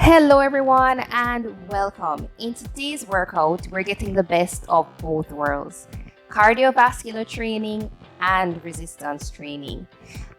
Hello everyone and welcome. In today's workout, we're getting the best of both worlds, cardiovascular training and resistance training.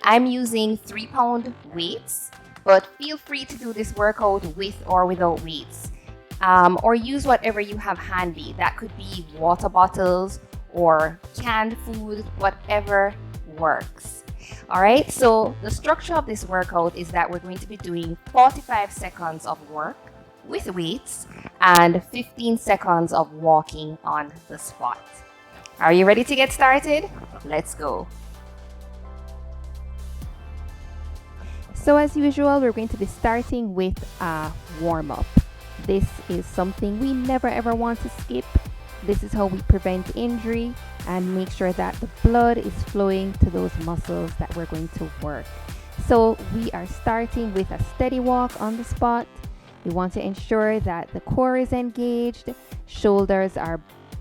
I'm using 3-pound weights, but feel free to do this workout with or without weights. Or use whatever you have handy. That could be water bottles or canned food, whatever works. All right, so the structure of this workout is that we're going to be doing 45 seconds of work with weights and 15 seconds of walking on the spot. Are you ready to get started? Let's go. So as usual, we're going to be starting with a warm-up. This is something we never ever want to skip. This is how we prevent injury and make sure that the blood is flowing to those muscles that we're going to work. So we are starting with a steady walk on the spot. We want to ensure that the core is engaged, shoulders are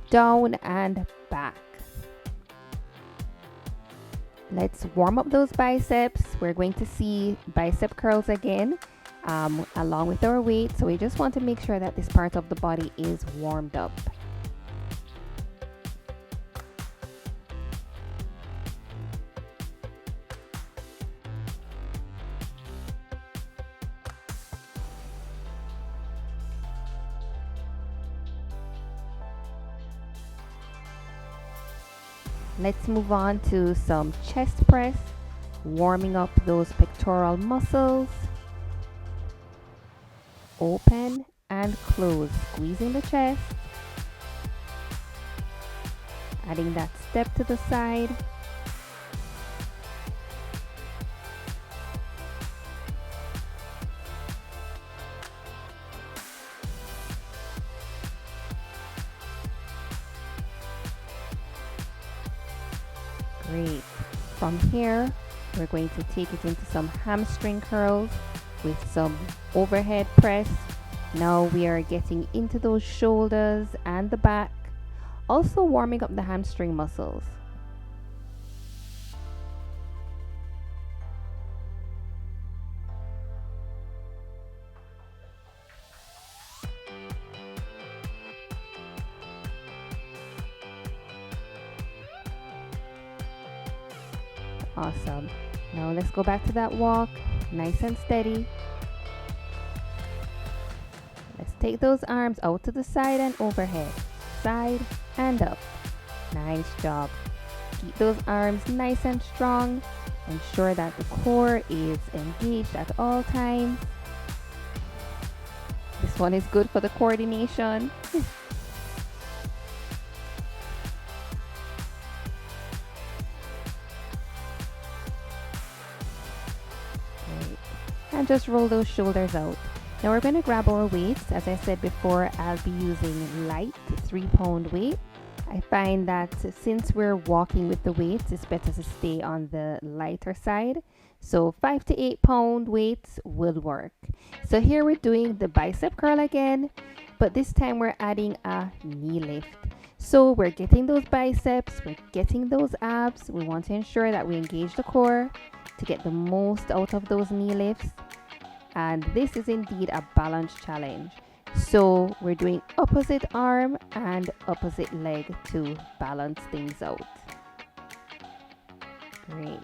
down and back. Let's warm up those biceps. We're going to see bicep curls again along with our weight. So we just want to make sure that this part of the body is warmed up. Let's move on to some chest press, warming up those pectoral muscles. Open and close, squeezing the chest. Adding that step to the side. Great. From here, we're going to take it into some hamstring curls with some overhead press. Now we are getting into those shoulders and the back, also warming up the hamstring muscles. Awesome. Now let's go back to that walk, nice and steady. Let's take those arms out to the side and overhead, side and up. Nice job. Keep those arms nice and strong. Ensure that the core is engaged at all times. This one is good for the coordination. And just roll those shoulders out. Now we're going to grab our weights. As I said before, I'll be using light 3-pound weight. I find that since we're walking with the weights, it's better to stay on the lighter side. So 5 to 8-pound weights will work. So here we're doing the bicep curl again, but this time we're adding a knee lift. So we're getting those biceps, we're getting those abs. We want to ensure that we engage the core to get the most out of those knee lifts. And this is indeed a balance challenge. So we're doing opposite arm and opposite leg to balance things out. Great.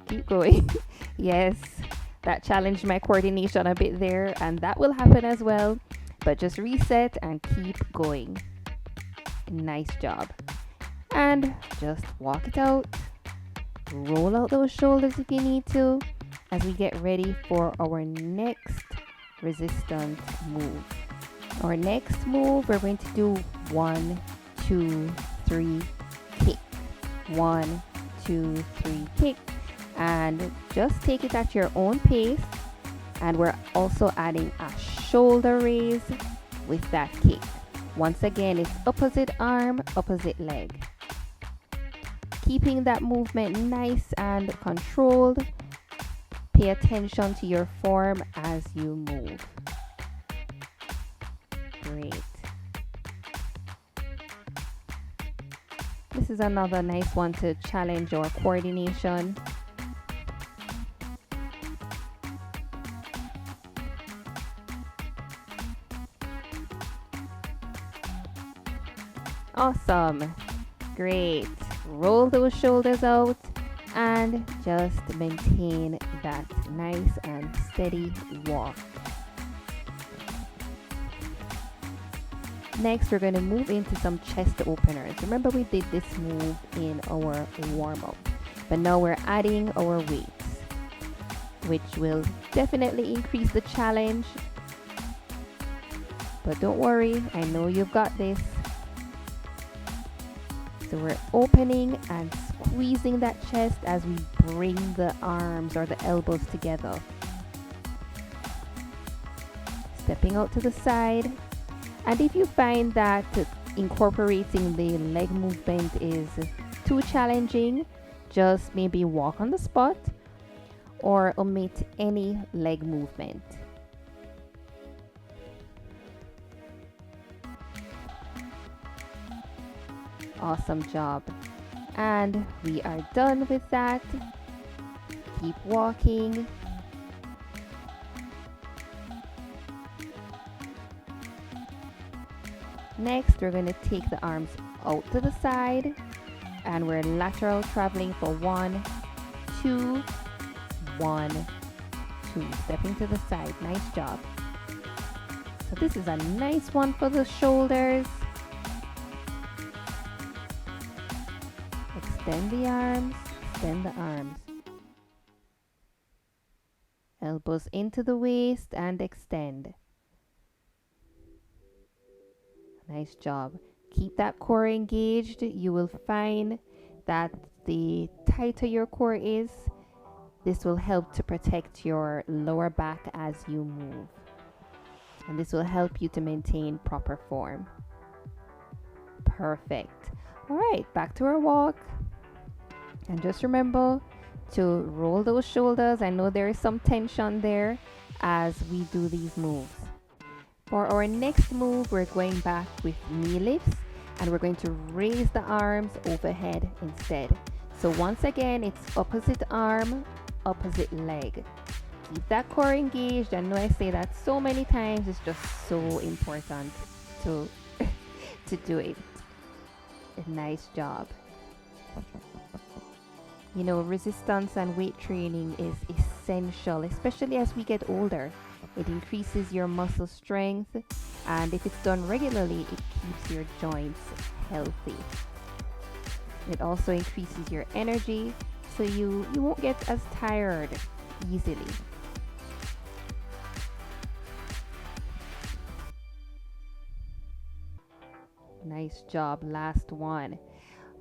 Keep going. Yes, that challenged my coordination a bit there, and that will happen as well. But just reset and keep going. Nice job. And just walk it out. Roll out those shoulders if you need to, as we get ready for our next resistance move. Our next move, we're going to do 1, 2, 3, kick. 1, 2, 3, kick. And just take it at your own pace. And we're also adding a shoulder raise with that kick. Once again, it's opposite arm, opposite leg. Keeping that movement nice and controlled. Pay attention to your form as you move. Great. This is another nice one to challenge your coordination. Awesome. Great. Roll those shoulders out and just maintain that nice and steady walk. Next, we're going to move into some chest openers. Remember, we did this move in our warm-up, but now we're adding our weights, which will definitely increase the challenge. But don't worry, I know you've got this. So we're opening and squeezing that chest as we bring the arms or the elbows together. Stepping out to the side. And if you find that incorporating the leg movement is too challenging, just maybe walk on the spot or omit any leg movement. Awesome job. And we are done with that. Keep walking. Next, we're going to take the arms out to the side and we're lateral traveling for 1, 2, 1, 2. Stepping to the side. Nice job. So this is a nice one for the shoulders. Extend the arms, extend the arms. Elbows into the waist and extend. Nice job. Keep that core engaged. You will find that the tighter your core is, this will help to protect your lower back as you move. And this will help you to maintain proper form. Perfect. All right, back to our walk. And just remember to roll those shoulders. I know there is some tension there as we do these moves. For our next move, we're going back with knee lifts and we're going to raise the arms overhead instead. So once again, it's opposite arm, opposite leg. Keep that core engaged. I know I say that so many times. It's just so important to, to do it. A nice job. You know, resistance and weight training is essential, especially as we get older. It increases your muscle strength, and if it's done regularly, it keeps your joints healthy. It also increases your energy, so you won't get as tired easily. Nice job. Last one.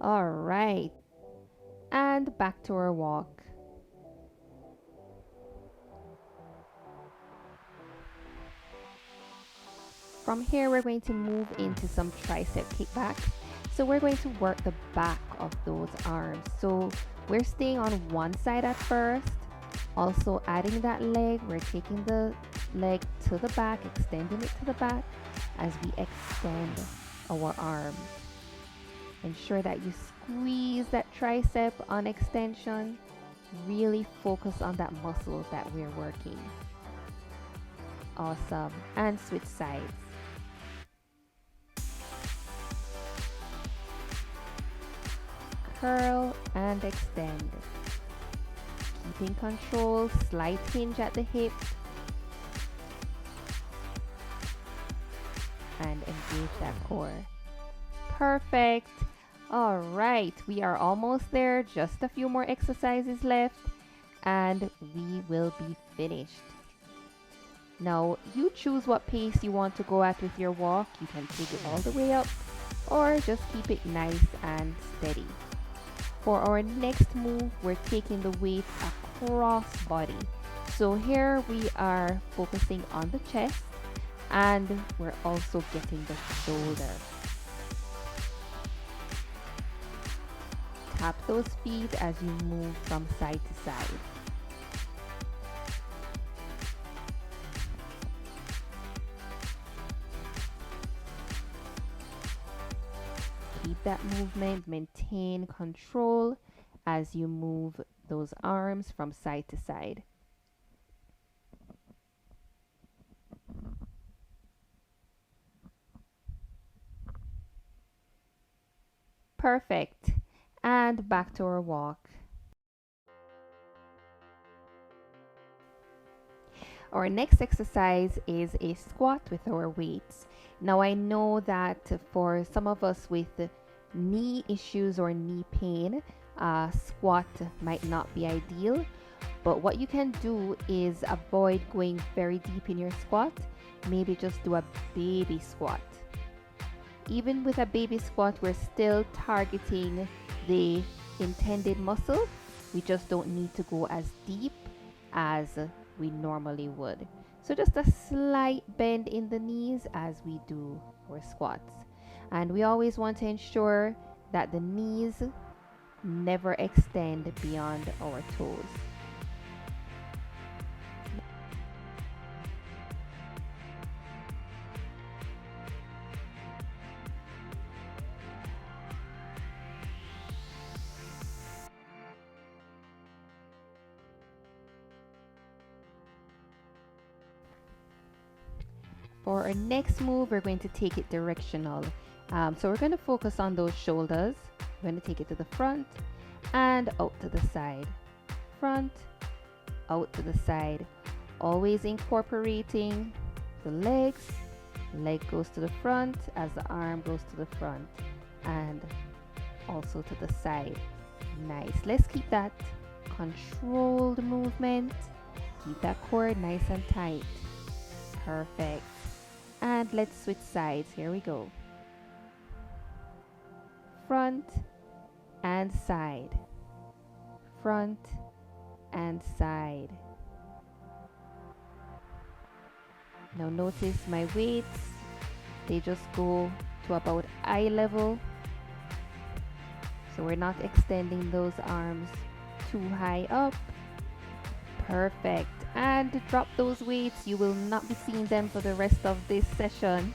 All right. And back to our walk. From here, we're going to move into some tricep kickbacks. So we're going to work the back of those arms. So we're staying on one side at first. Also adding that leg, we're taking the leg to the back, extending it to the back as we extend our arms. Ensure that you squeeze that tricep on extension. Really focus on that muscle that we're working. Awesome. And switch sides. Curl and extend. Keeping control, slight hinge at the hip. And engage that core. Perfect. All right, we are almost there. Just a few more exercises left and we will be finished. Now, you choose what pace you want to go at with your walk. You can take it all the way up or just keep it nice and steady. For our next move, we're taking the weight across body. So here we are focusing on the chest and we're also getting the shoulder. Tap those feet as you move from side to side. Keep that movement, maintain control as you move those arms from side to side. Perfect. And back to our walk. Our next exercise is a squat with our weights. Now I know that for some of us with knee issues or knee pain, squat might not be ideal, but what you can do is avoid going very deep in your squat. Maybe just do a baby squat. Even with a baby squat, we're still targeting the intended muscle. We just don't need to go as deep as we normally would. So just a slight bend in the knees as we do our squats. And we always want to ensure that the knees never extend beyond our toes. For our next move, we're going to take it directional. So we're going to focus on those shoulders. We're going to take it to the front and out to the side. Front, out to the side. Always incorporating the legs. Leg goes to the front as the arm goes to the front and also to the side. Nice. Let's keep that controlled movement. Keep that core nice and tight. Perfect. And let's switch sides. Here we go. Front and side. Front and side. Now notice my weights. They just go to about eye level. So we're not extending those arms too high up. Perfect. And drop those weights. You will not be seeing them for the rest of this session.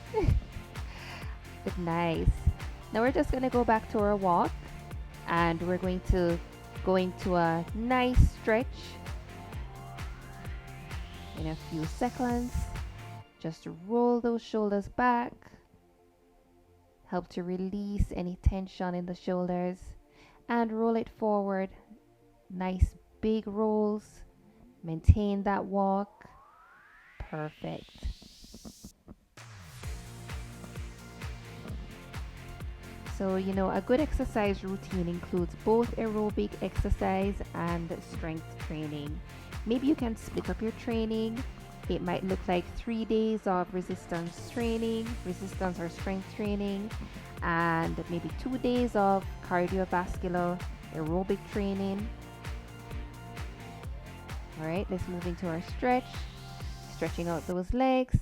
But nice. Now we're just going to go back to our walk and we're going to go into a nice stretch in a few seconds. Just roll those shoulders back. Help to release any tension in the shoulders and roll it forward. Nice big rolls. Maintain that walk. Perfect. So, a good exercise routine includes both aerobic exercise and strength training. Maybe you can split up your training. It might look like 3 days of resistance training, resistance or strength training, and maybe 2 days of cardiovascular aerobic training. All right, let's move into our stretch. Stretching out those legs.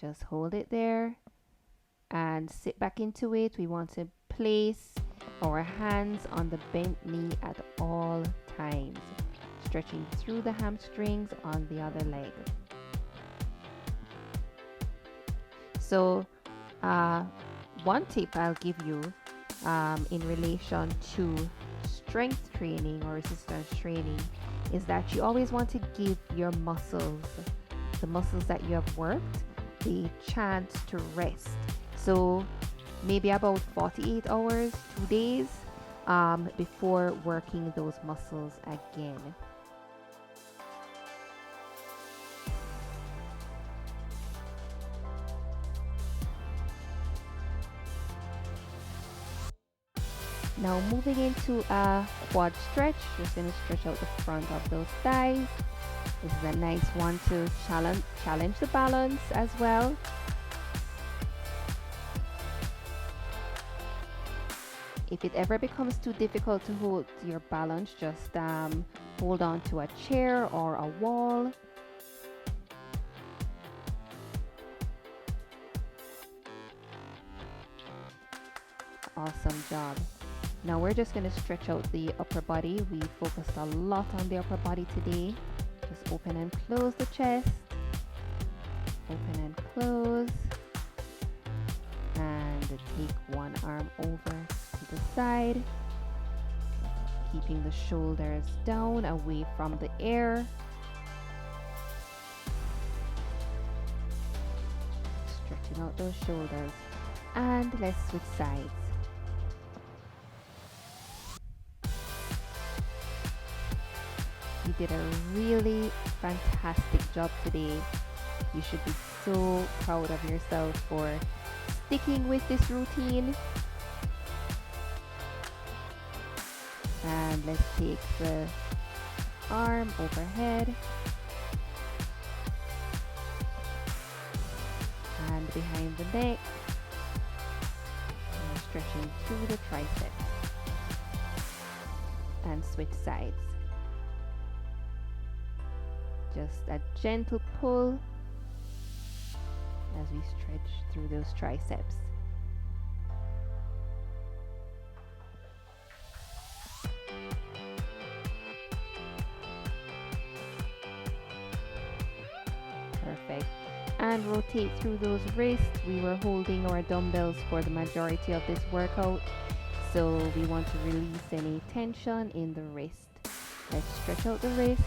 Just hold it there and sit back into it. We want to place our hands on the bent knee at all times. Stretching through the hamstrings on the other leg. So, one tip I'll give you in relation to strength training or resistance training is that you always want to give your muscles, the muscles that you have worked, the chance to rest. So maybe about 48 hours, 2 days before working those muscles again. Now moving into a quad stretch, just going to stretch out the front of those thighs. This is a nice one to challenge the balance as well. If it ever becomes too difficult to hold your balance, just hold on to a chair or a wall. Awesome job. Now we're just going to stretch out the upper body. We focused a lot on the upper body today. Just open and close the chest. Open and close. And take one arm over to the side. Keeping the shoulders down, away from the air. Stretching out those shoulders. And let's switch sides. You did a really fantastic job today. You should be so proud of yourself for sticking with this routine. And let's take the arm overhead and behind the neck, and stretching through the triceps, and switch sides. Just a gentle pull as we stretch through those triceps. Perfect. And rotate through those wrists. We were holding our dumbbells for the majority of this workout, so we want to release any tension in the wrist. Let's stretch out the wrist.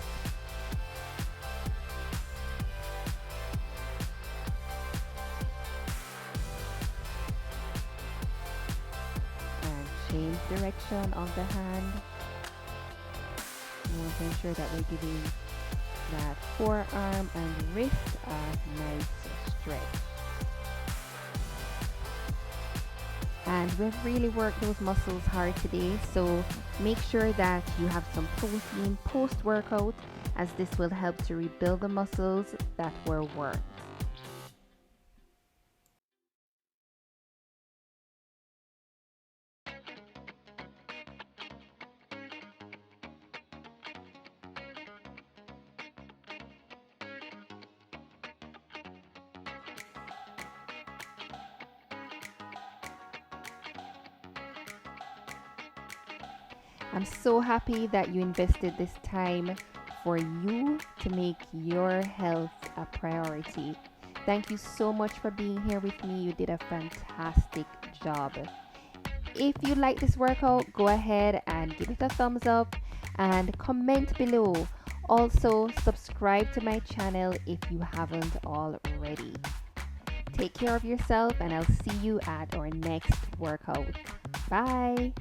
And change direction of the hand. We want to ensure that we're giving that forearm and wrist a nice stretch. And we've really worked those muscles hard today, so make sure that you have some protein post-workout, as this will help to rebuild the muscles that were worked. I'm so happy that you invested this time for you to make your health a priority. Thank you so much for being here with me. You did a fantastic job. If you like this workout, go ahead and give it a thumbs up and comment below. Also, subscribe to my channel if you haven't already. Take care of yourself, and I'll see you at our next workout. Bye.